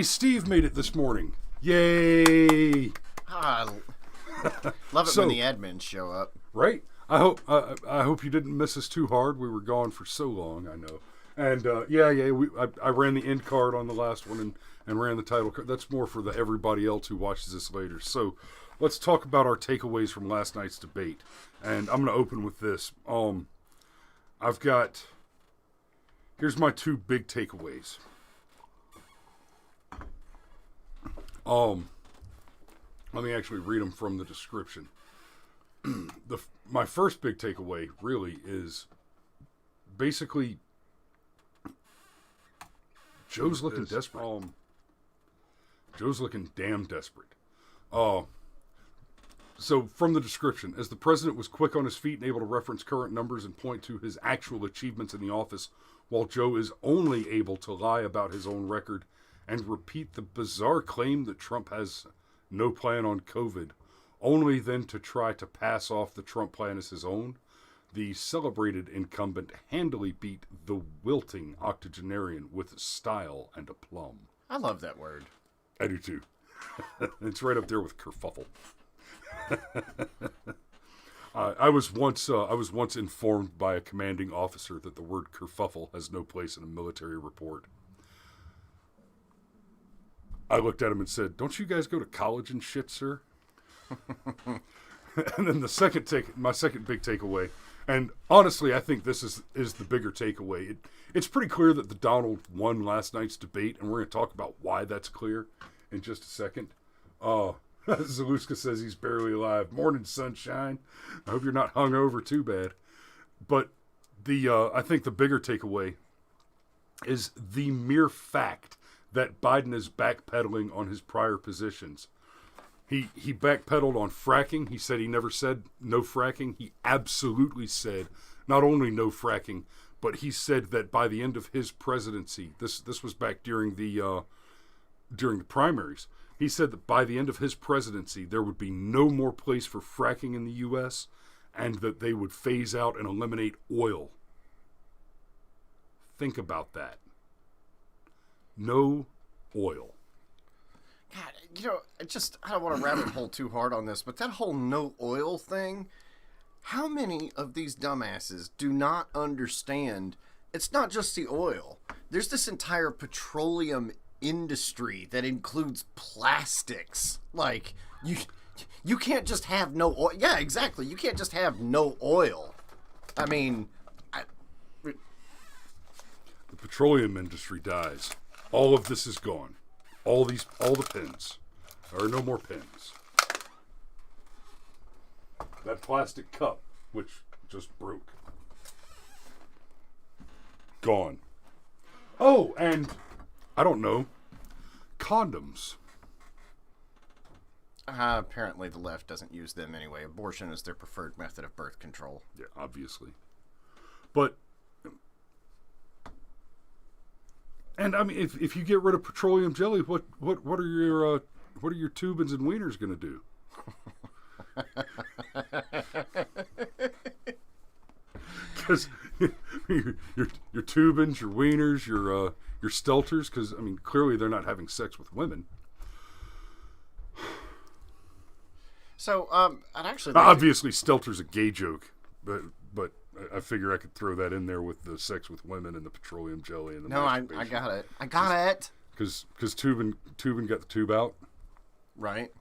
Hey, Steve made it this morning. Yay! Love it when the admins show up. Right? I hope you didn't miss us too hard. We were gone for so long, I know. And I ran the end card on the last one and ran the title card. That's more for the everybody else who watches this later. So let's talk about our takeaways from last night's debate. And I'm going to open with this. Here's my two big takeaways. Let me actually read them from the description. My first big takeaway really is basically Joe's looking desperate. Joe's looking damn desperate. So from the description, as the president was quick on his feet and able to reference current numbers and point to his actual achievements in the office, while Joe is only able to lie about his own record and repeat the bizarre claim that Trump has no plan on COVID, only then to try to pass off the Trump plan as his own, the celebrated incumbent handily beat the wilting octogenarian with style and aplomb. I love that word. I do too. It's right up there with kerfuffle. I was once informed by a commanding officer that the word kerfuffle has no place in a military report. I looked at him and said, "Don't you guys go to college and shit, sir?" And then my second big takeaway, and honestly, I think this is the bigger takeaway. It's pretty clear that the Donald won last night's debate, and we're going to talk about why that's clear in just a second. Zaluska says he's barely alive. Morning, sunshine. I hope you're not hungover too bad. But I think the bigger takeaway is the mere fact that Biden is backpedaling on his prior positions. He backpedaled on fracking. He said he never said no fracking. He absolutely said not only no fracking, but he said that by the end of his presidency, this was back during the primaries. He said that by the end of his presidency, there would be no more place for fracking in the U.S. and that they would phase out and eliminate oil. Think about that. No oil. God, I don't want to rabbit hole too hard on this, but that whole no oil thing, how many of these dumbasses do not understand it's not just the oil. There's this entire petroleum industry that includes plastics. Like, you can't just have no oil. Yeah, exactly. You can't just have no oil. I mean, the petroleum industry dies. All of this is gone. All the pins. There are no more pins. That plastic cup, which just broke. Gone. Oh, and I don't know. Condoms. Apparently the left doesn't use them anyway. Abortion is their preferred method of birth control. Yeah, obviously. But, and I mean, if you get rid of petroleum jelly, what are your Tubins and wieners going to do? Because your Tubins, your wieners, your Stelters, because I mean, clearly they're not having sex with women. So, I'd actually obviously Stelter's a gay joke, but I figure I could throw that in there with the sex with women and the petroleum jelly and the I got it. Because Tubin got the tube out. Right.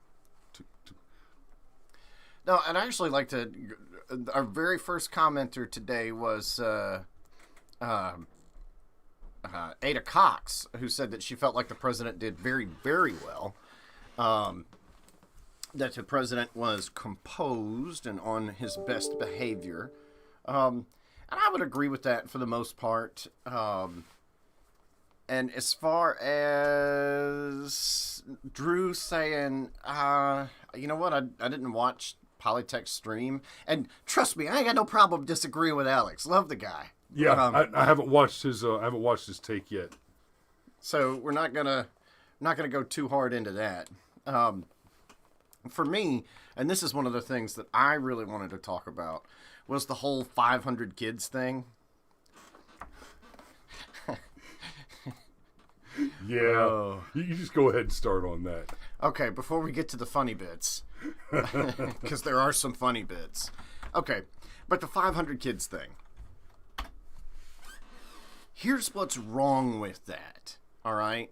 No, I'd actually like to. Our very first commenter today was Ada Cox, who said that she felt like the president did very, very well. That the president was composed and on his best behavior. And I would agree with that for the most part. And as far as Drew saying, you know what, I didn't watch Polytech's stream. And trust me, I ain't got no problem disagreeing with Alex. Love the guy. Yeah, I haven't watched his take yet. So we're not gonna go too hard into that. For me, and this is one of the things that I really wanted to talk about, was the whole 500 kids thing. Yeah. Oh. You just go ahead and start on that. Okay, before we get to the funny bits, because there are some funny bits. Okay, but the 500 kids thing. Here's what's wrong with that, all right?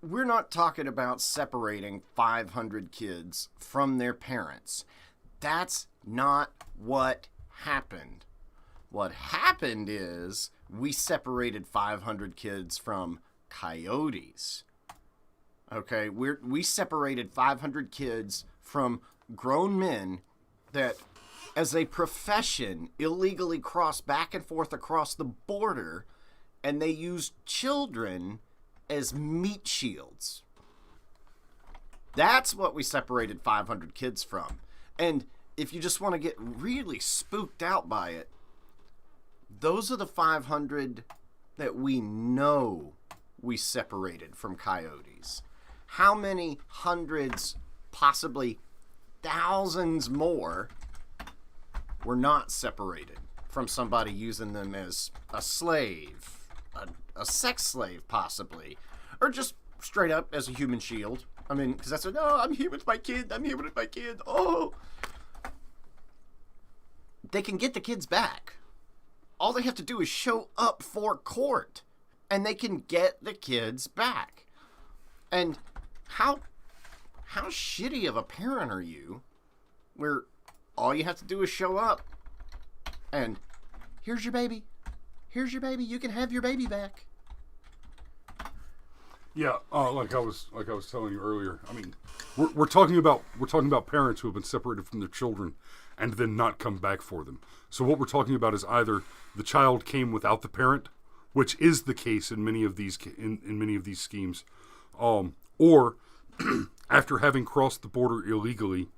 We're not talking about separating 500 kids from their parents. That's not what happened. What happened is we separated 500 kids from coyotes. Okay, we separated 500 kids from grown men that, as a profession, illegally cross back and forth across the border, and they use children as meat shields. That's what we separated 500 kids from. And if you just want to get really spooked out by it, those are the 500 that we know we separated from coyotes. How many hundreds, possibly thousands more, were not separated from somebody using them as a slave, a sex slave possibly, or just straight up as a human shield? I mean, because that's what, oh, I'm here with my kid, oh. They can get the kids back. All they have to do is show up for court, and they can get the kids back. And how shitty of a parent are you, where all you have to do is show up, and here's your baby, you can have your baby back. Yeah, like I was telling you earlier. I mean, we're talking about parents who have been separated from their children and then not come back for them. So what we're talking about is either the child came without the parent, which is the case in many of these in many of these schemes, or after having crossed the border illegally,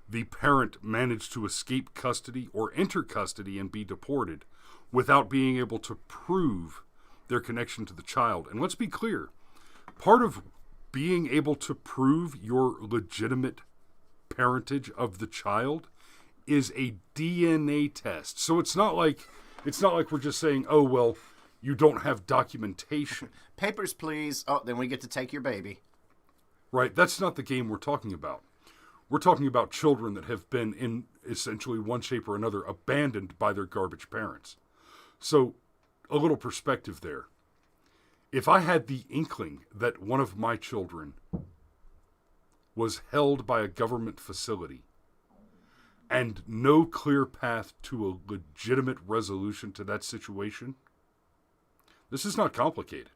the parent managed to escape custody or enter custody and be deported without being able to prove their connection to the child. And let's be clear, part of being able to prove your legitimate parentage of the child is a DNA test. So it's not like we're just saying, oh, well, you don't have documentation. Papers, please. Oh, then we get to take your baby. Right, that's not the game we're talking about. We're talking about children that have been, in essentially one shape or another, abandoned by their garbage parents. So, a little perspective there. If I had the inkling that one of my children was held by a government facility and no clear path to a legitimate resolution to that situation, this is not complicated.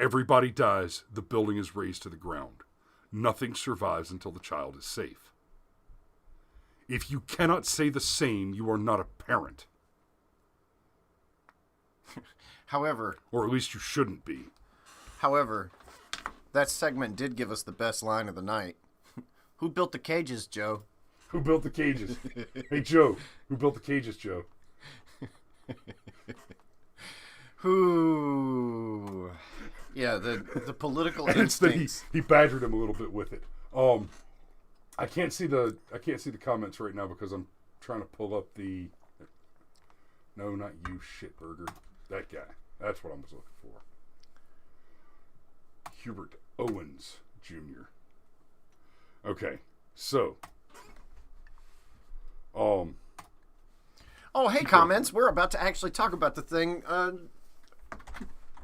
Everybody dies, the building is razed to the ground. Nothing survives until the child is safe. If you cannot say the same, you are not a parent. However... Or at least you shouldn't be. However, that segment did give us the best line of the night. Who built the cages, Joe? Who built the cages? Hey, Joe. Who built the cages, Joe? Who... Yeah, the political instincts. He badgered him a little bit with it. I can't see the comments right now because I'm trying to pull up the. No, not you, shitburger. That guy. That's what I was looking for. Hubert Owens Jr. Okay, so. Oh, hey, comments. We're about to actually talk about the thing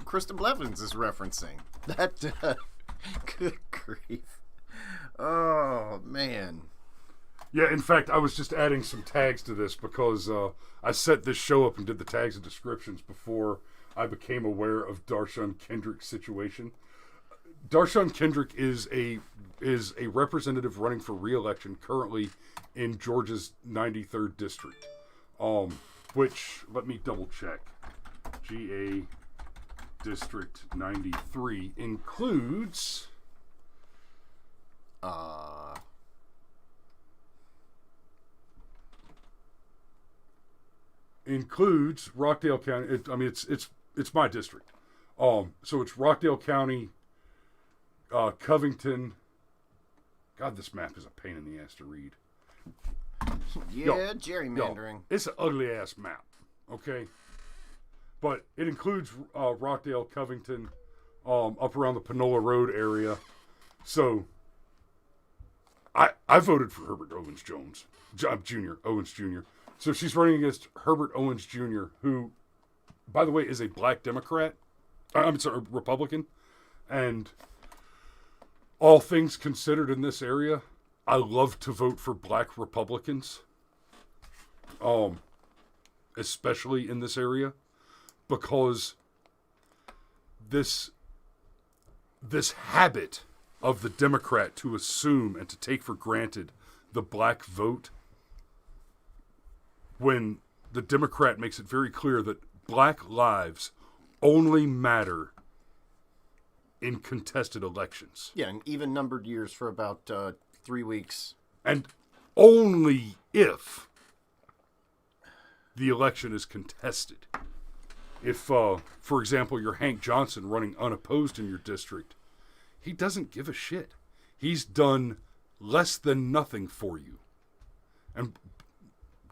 Kristen Blevins is referencing. That, good grief. Oh, man. Yeah, in fact, I was just adding some tags to this because I set this show up and did the tags and descriptions before I became aware of Darshan Kendrick's situation. Darshan Kendrick is a representative running for re-election currently in Georgia's 93rd district, which, let me double check. GA District 93 includes Rockdale County. It's my district. So it's Rockdale County, Covington. God, this map is a pain in the ass to read. Yeah, gerrymandering. It's an ugly ass map. Okay. But it includes Rockdale, Covington, up around the Panola Road area. So I voted for Herbert Owens Jones, Jr. Owens Jr. So she's running against Herbert Owens Jr., who, by the way, is a black Democrat. I'm sorry, Republican. And all things considered in this area, I love to vote for black Republicans. Especially in this area, because this habit of the Democrat to assume and to take for granted the black vote, when the Democrat makes it very clear that black lives only matter in contested elections. Yeah, and even numbered years for about 3 weeks. And only if the election is contested. If, for example, you're Hank Johnson running unopposed in your district, he doesn't give a shit. He's done less than nothing for you. And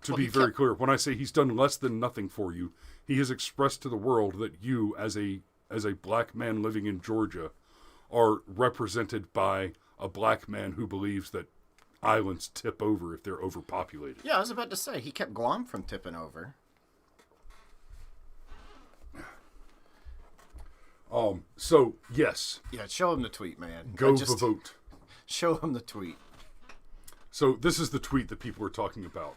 to be very clear, when I say he's done less than nothing for you, he has expressed to the world that you, as a black man living in Georgia, are represented by a black man who believes that islands tip over if they're overpopulated. Yeah, I was about to say, he kept Guam from tipping over. So, yes. Yeah, show him the tweet, man. Go vote. Show him the tweet. So, this is the tweet that people are talking about.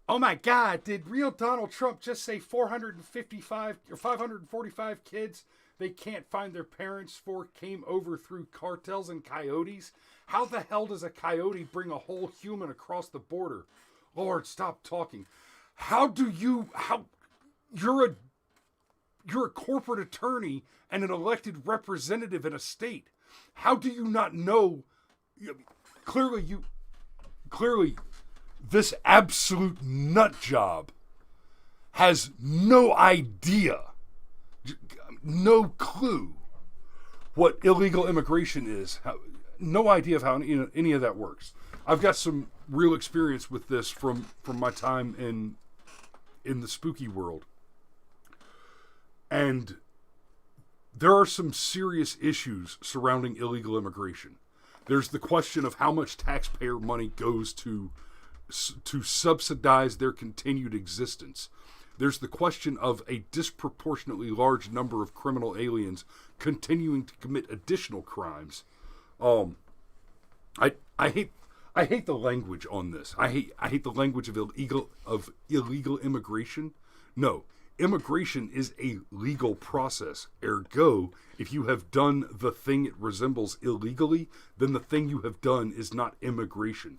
Oh my God, did real Donald Trump just say 455 or 545 kids they can't find their parents for came over through cartels and coyotes? How the hell does a coyote bring a whole human across the border? Lord, stop talking. You're a corporate attorney and an elected representative in a state. How do you not know? Clearly, this absolute nut job has no idea, no clue what illegal immigration is. No idea of how any of that works. I've got some real experience with this from my time in the spooky world. And there are some serious issues surrounding illegal immigration. There's the question of how much taxpayer money goes to subsidize their continued existence. There's the question of a disproportionately large number of criminal aliens continuing to commit additional crimes. I hate the language on this. I hate the language of illegal immigration. No, immigration is a legal process. Ergo, if you have done the thing it resembles illegally, then the thing you have done is not immigration.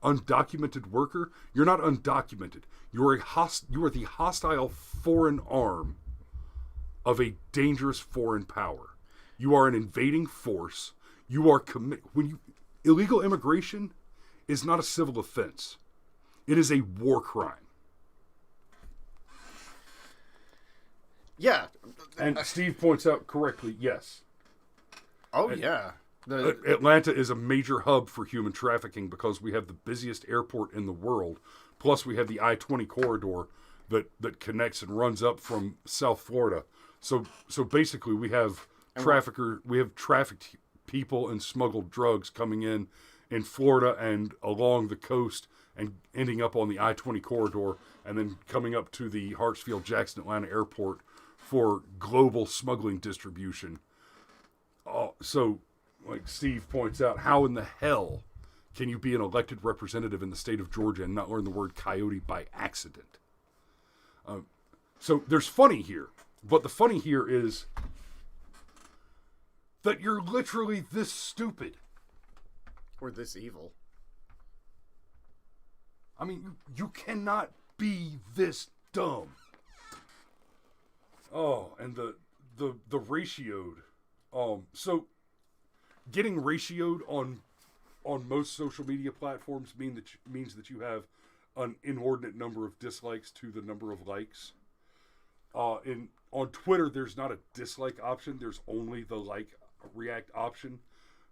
Undocumented worker, you're not undocumented. You are the hostile foreign arm of a dangerous foreign power. You are an invading force. You are illegal immigration is not a civil offense. It is a war crime. Yeah. And Steve points out correctly, yes. Oh, yeah. Atlanta is a major hub for human trafficking because we have the busiest airport in the world. Plus, we have the I-20 corridor that connects and runs up from South Florida. So basically, we have trafficked people and smuggled drugs coming in Florida and along the coast and ending up on the I-20 corridor and then coming up to the Hartsfield-Jackson Atlanta Airport for global smuggling distribution. So, like Steve points out, how in the hell can you be an elected representative in the state of Georgia and not learn the word coyote by accident? So there's funny here, but the funny here is that you're literally this stupid. Or this evil. I mean, you cannot be this dumb. Oh, and the ratioed. So getting ratioed on most social media platforms means that you have an inordinate number of dislikes to the number of likes. On Twitter, there's not a dislike option. There's only the react option.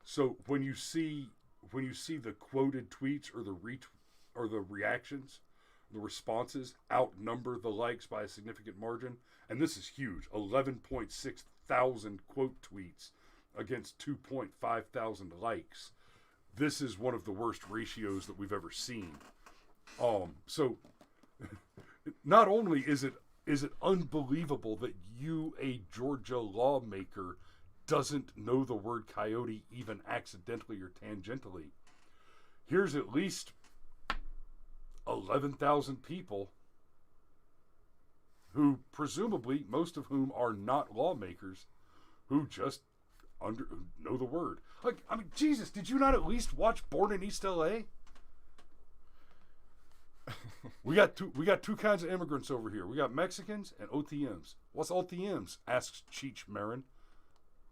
So when you see the quoted tweets or the reactions, the responses outnumber the likes by a significant margin, and this is huge, 11.6 1,000 quote tweets against 2.5 thousand likes. This is one of the worst ratios that we've ever seen. So not only is it unbelievable that you, a Georgia lawmaker, doesn't know the word coyote even accidentally or tangentially. Here's at least 11,000 people who, presumably, most of whom are not lawmakers, who just know the word. Like, I mean, Jesus, did you not at least watch Born in East L.A.? We got two kinds of immigrants over here. We got Mexicans and OTMs. What's OTMs? Asks Cheech Marin.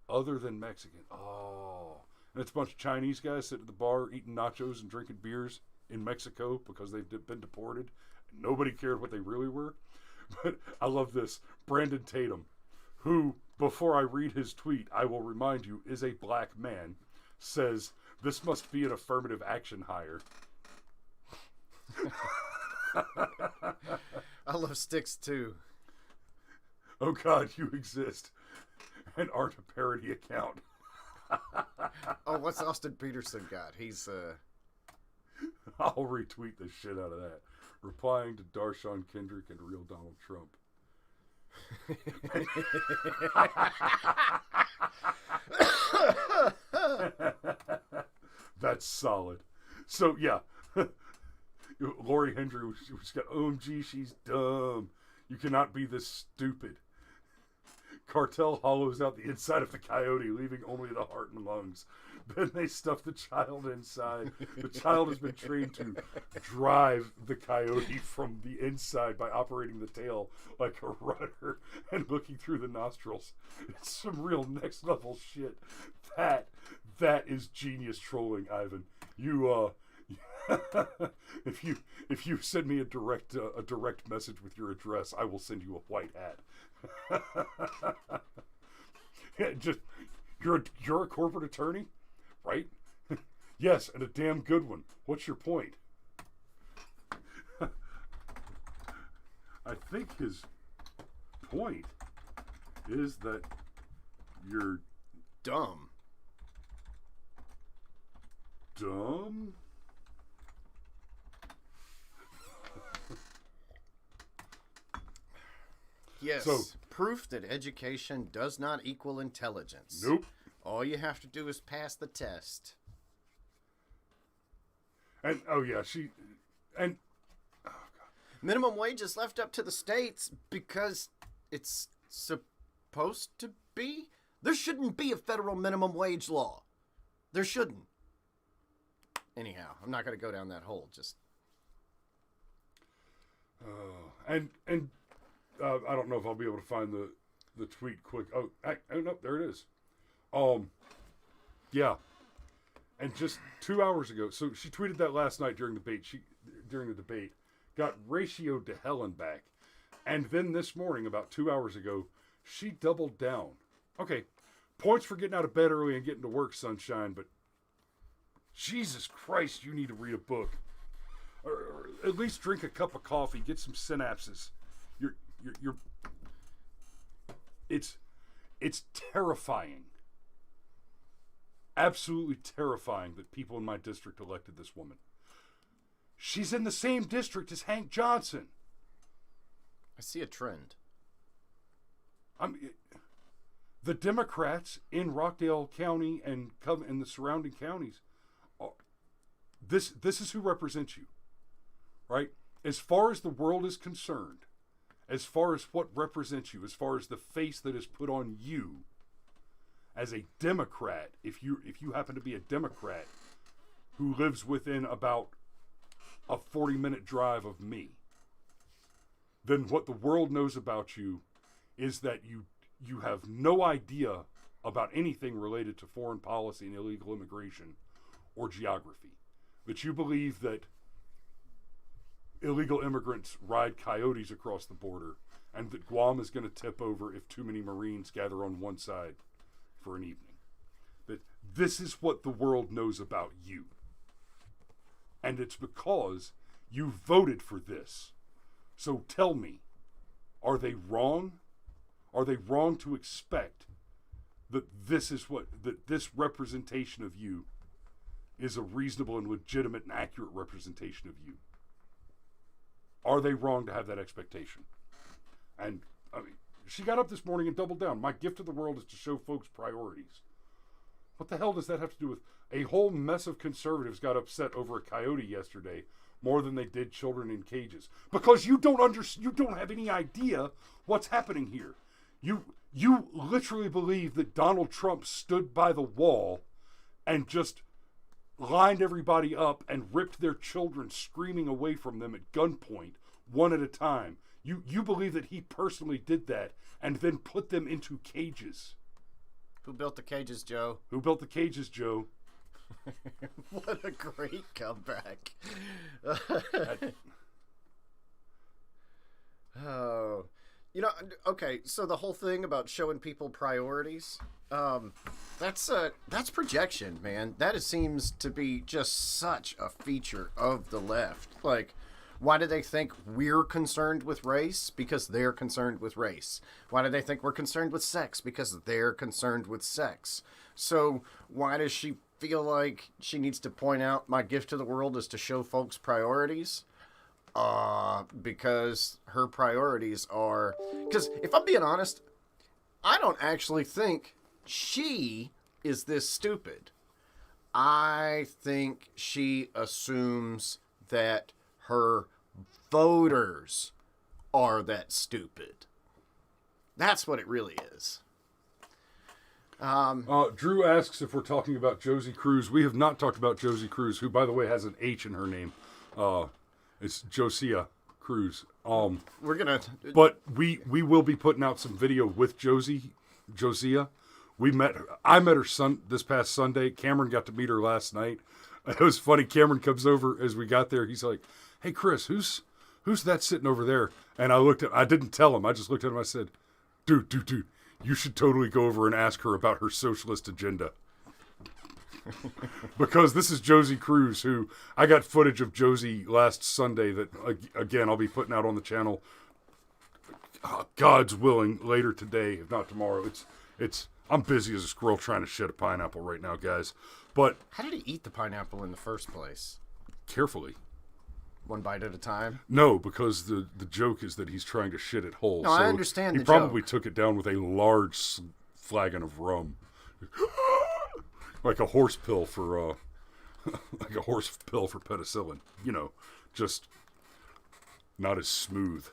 Other than Mexican. Oh. And it's a bunch of Chinese guys sitting at the bar eating nachos and drinking beers in Mexico because they've been deported. Nobody cared what they really were. But I love this. Brandon Tatum, who, before I read his tweet, I will remind you, is a black man, says, "This must be an affirmative action hire." I love sticks too. Oh God, you exist and aren't a parody account. Oh, what's Austin Peterson got? He's I'll retweet the shit out of that. Replying to Darshawn Kendrick and real Donald Trump. That's solid. So yeah, Lori Hendry was got, OMG, she's dumb. You cannot be this stupid. Cartel hollows out the inside of the coyote, leaving only the heart and lungs. Then they stuff the child inside. The child has been trained to drive the coyote from the inside by operating the tail like a rudder and looking through the nostrils. It's some real next level shit. That is genius trolling, Ivan. You if you send me a direct message with your address, I will send you a white hat. Yeah, just you're a corporate attorney, right? Yes, and a damn good one. What's your point? I think his point is that you're dumb. Dumb? Yes. So, proof that education does not equal intelligence. Nope. All you have to do is pass the test. And oh yeah, oh God. Minimum wage is left up to the states because it's supposed to be. There shouldn't be a federal minimum wage law. There shouldn't. Anyhow, I'm not going to go down that hole. Just. And I don't know if I'll be able to find the tweet quick. Oh no, there it is. Yeah. And just 2 hours ago, so she tweeted that last night during the debate, got ratioed to hell and back. And then this morning, about 2 hours ago, she doubled down. Okay, points for getting out of bed early and getting to work, sunshine, but Jesus Christ, you need to read a book. Or at least drink a cup of coffee, get some synapses. It's terrifying. Absolutely terrifying that people in my district elected this woman. She's in the same district as Hank Johnson. I see a trend. The Democrats in Rockdale County and the surrounding counties, this is who represents you, right? As far as the world is concerned, as far as what represents you, as far as the face that is put on you as a Democrat, if you happen to be a Democrat who lives within about a 40-minute drive of me, then what the world knows about you is that you have no idea about anything related to foreign policy and illegal immigration or geography. That you believe that illegal immigrants ride coyotes across the border and that Guam is going to tip over if too many Marines gather on one side for an evening. That this is what the world knows about you. And it's because you voted for this. So tell me, are they wrong? Are they wrong to expect that this representation of you is a reasonable and legitimate and accurate representation of you? Are they wrong to have that expectation? And I mean, she got up this morning and doubled down. My gift to the world is to show folks priorities. What the hell does that have to do with a whole mess of conservatives got upset over a coyote yesterday more than they did children in cages? Because you don't have any idea what's happening here. You literally believe that Donald Trump stood by the wall and just lined everybody up and ripped their children screaming away from them at gunpoint, one at a time. You believe that he personally did that and then put them into cages. Who built the cages, Joe? Who built the cages, Joe? What a great comeback. Oh. You know, okay, so the whole thing about showing people priorities, that's projection, man. That seems to be just such a feature of the left. Like, why do they think we're concerned with race? Because they're concerned with race. Why do they think we're concerned with sex? Because they're concerned with sex. So why does she feel like she needs to point out my gift to the world is to show folks priorities? Because her priorities are... Because if I'm being honest, I don't actually think she is this stupid. I think she assumes that her voters are that stupid. That's what it really is. Drew asks if we're talking about Josie Cruz. We have not talked about Josie Cruz, who, by the way, has an H in her name. It's Josiah Cruz. We're gonna, but we will be putting out some video with Josiah. I met her this past Sunday. Cameron got to meet her last night. It was funny. Cameron comes over as we got there. He's like, "Hey, Chris, who's that sitting over there?" And I didn't tell him. I just looked at him. I said, dude, you should totally go over and ask her about her socialist agenda. Because this is Josie Cruz, who I got footage of Josie last Sunday that, again, I'll be putting out on the channel, God's willing, later today, if not tomorrow. I'm busy as a squirrel trying to shit a pineapple right now, guys. But how did he eat the pineapple in the first place? Carefully. One bite at a time? No, because the joke is that he's trying to shit it whole. No, so I understand the joke. He probably took it down with a large flagon of rum. Like a horse pill for penicillin. You know, just not as smooth.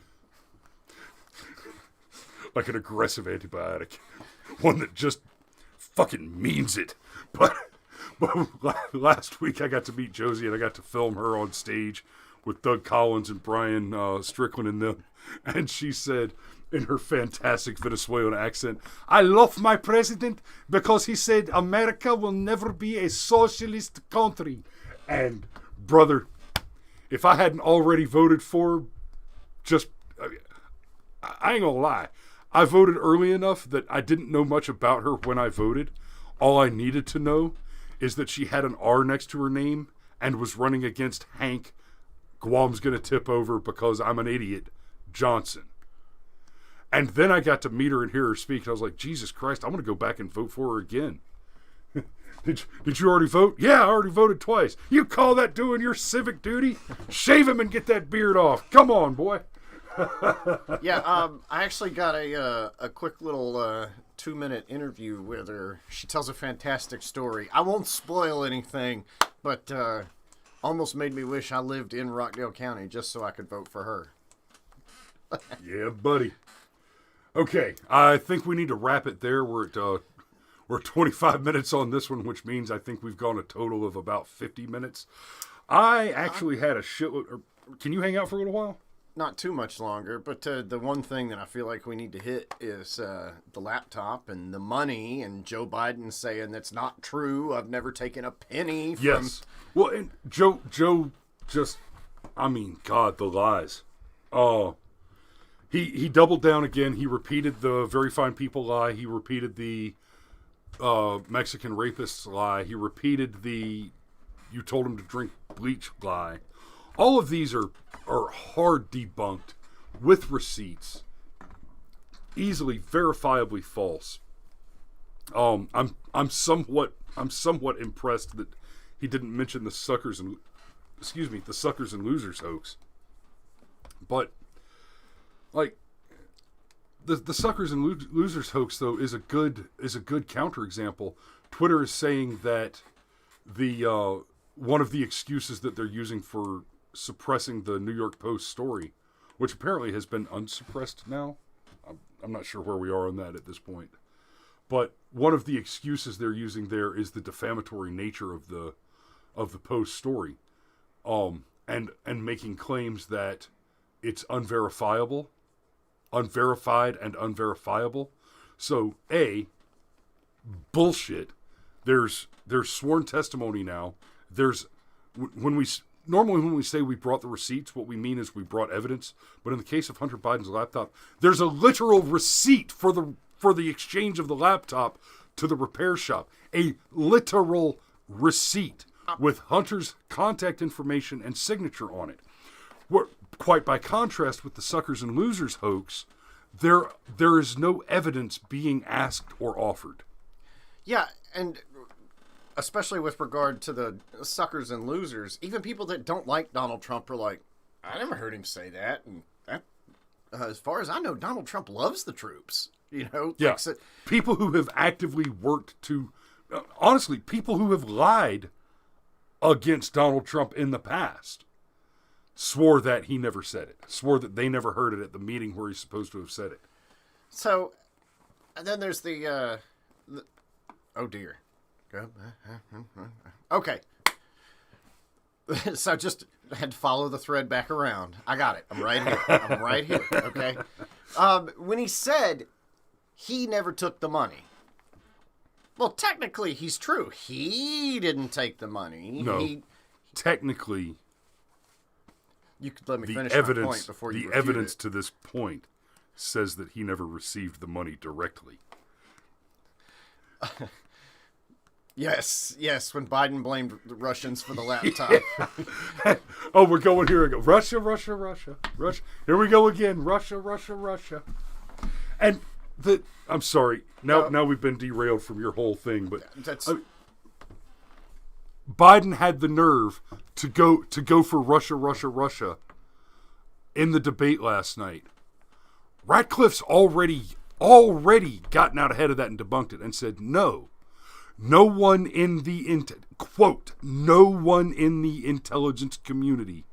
Like an aggressive antibiotic. One that just fucking means it. But last week I got to meet Josie and I got to film her on stage with Doug Collins and Brian Strickland and them. And she said, in her fantastic Venezuelan accent, "I love my president because he said America will never be a socialist country." And, brother, if I hadn't already voted for I ain't gonna lie. I voted early enough that I didn't know much about her when I voted. All I needed to know is that she had an R next to her name and was running against Hank, Guam's gonna tip over because I'm an idiot, Johnson. And then I got to meet her and hear her speak, and I was like, Jesus Christ, I'm going to go back and vote for her again. Did you already vote? Yeah, I already voted twice. You call that doing your civic duty? Shave him and get that beard off. Come on, boy. Yeah, I actually got a quick little 2-minute interview with her. She tells a fantastic story. I won't spoil anything, but almost made me wish I lived in Rockdale County just so I could vote for her. Yeah, buddy. Okay, I think we need to wrap it there. We're at 25 minutes on this one, which means I think we've gone a total of about 50 minutes. I actually had a shitload. Can you hang out for a little while? Not too much longer, but the one thing that I feel like we need to hit is the laptop and the money, and Joe Biden saying that's not true. I've never taken a penny from... Yes. Well, and Joe just, I mean, God, the lies. He doubled down again. He repeated the very fine people lie. He repeated the Mexican rapists lie. He repeated the you told him to drink bleach lie. All of these are hard debunked with receipts, easily verifiably false. I'm somewhat impressed that he didn't mention the suckers and losers hoax. But like the suckers and losers hoax though is a good counterexample. Twitter is saying that the one of the excuses that they're using for suppressing the New York Post story, which apparently has been unsuppressed now. I'm not sure where we are on that at this point. But one of the excuses they're using there is the defamatory nature of the Post story, and making claims that it's unverified and unverifiable. So bullshit. There's sworn testimony now. When we say we brought the receipts, what we mean is we brought evidence. But in the case of Hunter Biden's laptop, there's a literal receipt for the exchange of the laptop to the repair shop. A literal receipt with Hunter's contact information and signature on it. Quite by contrast with the suckers and losers hoax, there is no evidence being asked or offered. Yeah, and especially with regard to the suckers and losers, even people that don't like Donald Trump are like, I never heard him say that. And that, as far as I know, Donald Trump loves the troops. Yeah. People who have actively worked to, honestly, people who have lied against Donald Trump in the past swore that he never said it. Swore that they never heard it at the meeting where he's supposed to have said it. So, and then there's the oh dear. Okay. So just had to follow the thread back around. I got it. I'm right here. Okay. When he said he never took the money. Well, technically, he's true. He didn't take the money. No. Technically, you could let me finish my point before you refute the evidence it. To this point says that he never received the money directly. Yes, when Biden blamed the Russians for the laptop. Oh, we're going here again. Russia. Here we go again. Russia. And I'm sorry. Now we've been derailed from your whole thing, but Biden had the nerve to go for Russia in the debate last night. Ratcliffe's already gotten out ahead of that and debunked it and said no. No one in the quote, no one in the intelligence community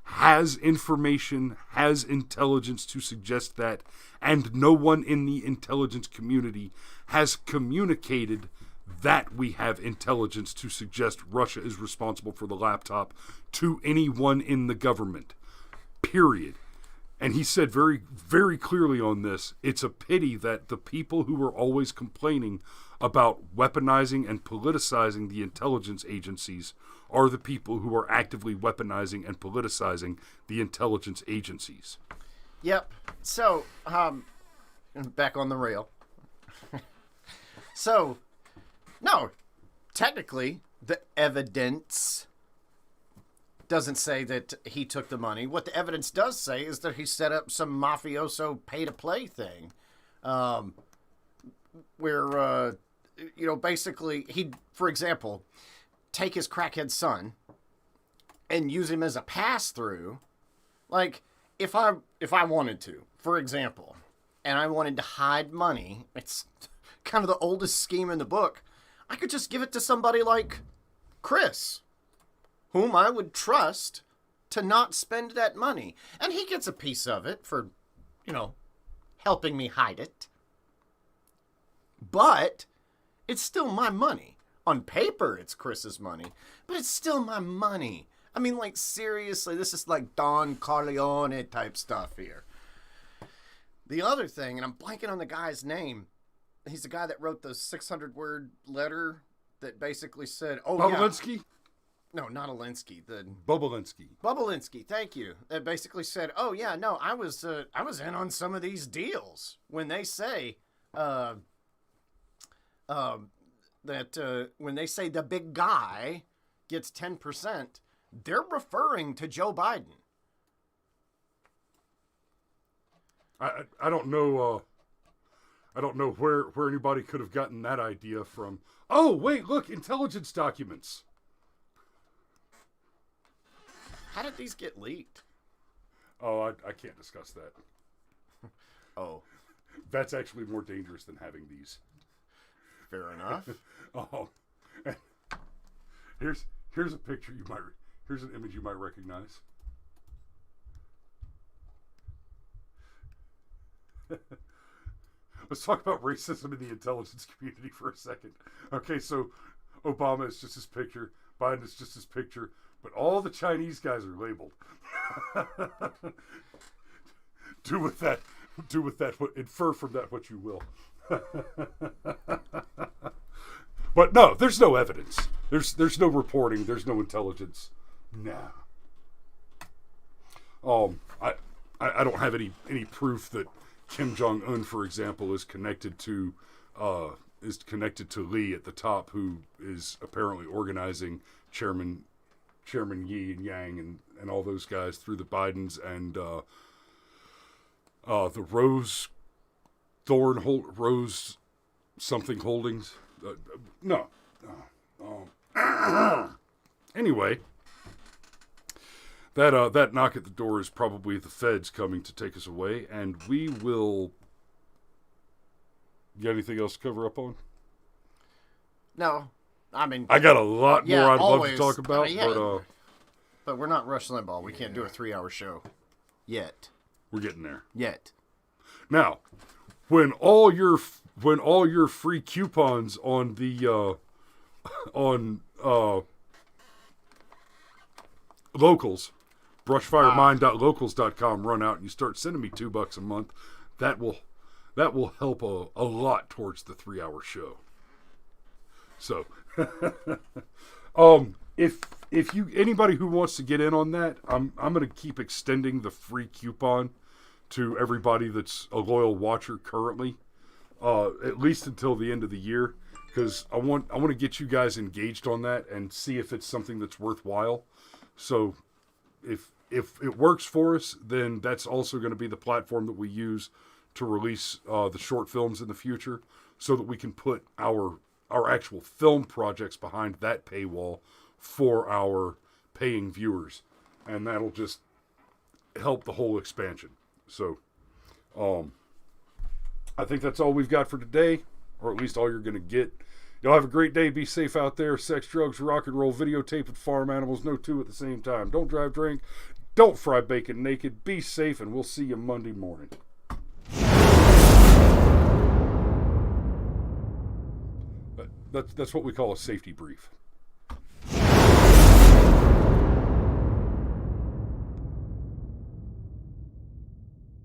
has information, has intelligence to suggest that, and no one in the intelligence community has communicated that we have intelligence to suggest Russia is responsible for the laptop to anyone in the government. Period. And he said very, very clearly on this, it's a pity that the people who are always complaining about weaponizing and politicizing the intelligence agencies are the people who are actively weaponizing and politicizing the intelligence agencies. Yep. So, back on the rail. So, no, technically, the evidence doesn't say that he took the money. What the evidence does say is that he set up some mafioso pay-to-play thing, where, basically he'd, for example, take his crackhead son and use him as a pass-through. Like, if I wanted to, for example, and I wanted to hide money, it's kind of the oldest scheme in the book, I could just give it to somebody like Chris, whom I would trust to not spend that money. And he gets a piece of it for, helping me hide it. But it's still my money. On paper, it's Chris's money, but it's still my money. I mean, like, seriously, this is like Don Corleone type stuff here. The other thing, and I'm blanking on the guy's name, he's the guy that wrote the 600-word letter that basically said, Bobolinsky? No, not Alinsky. Bobolinsky, thank you. That basically said, I was in on some of these deals. When they say, when they say the big guy gets 10%, they're referring to Joe Biden. I don't know. I don't know where anybody could have gotten that idea from. Oh, wait, look, intelligence documents. How did these get leaked? Oh, I can't discuss that. Oh, That's actually more dangerous than having these. fair enough. Oh, here's a picture here's an image you might recognize. Let's talk about racism in the intelligence community for a second. Okay, so Obama is just his picture, Biden is just his picture, but all the Chinese guys are labeled. Do with that, infer from that what you will. But no, there's no evidence. There's no reporting. There's no intelligence. No. I don't have any proof that Kim Jong-un, for example, is connected to Lee at the top, who is apparently organizing Chairman Yi and Yang and all those guys through the Bidens and the Rose something Holdings. No. Anyway, that knock at the door is probably the feds coming to take us away, and we will. You got anything else to cover up on? No, I mean I got a lot more I'd love to always. talk about, but we're not Rush Limbaugh. We can't do a 3-hour show yet. We're getting there. Yet. Now, when all your free coupons on the locals, brushfiremind.locals.com run out, and you start sending me $2 a month, that will help a lot towards the 3-hour show. So, if you anybody who wants to get in on that, I'm going to keep extending the free coupon to everybody that's a loyal watcher currently, at least until the end of the year, because I want to get you guys engaged on that and see if it's something that's worthwhile. So, if it works for us, then that's also going to be the platform that we use to release the short films in the future, so that we can put our actual film projects behind that paywall for our paying viewers, and that'll just help the whole expansion. So, I think that's all we've got for today, or at least all you're going to get. Y'all have a great day. Be safe out there. Sex, drugs, rock and roll, videotape with farm animals. No two at the same time. Don't drive drink. Don't fry bacon naked. Be safe, and we'll see you Monday morning. That's what we call a safety brief.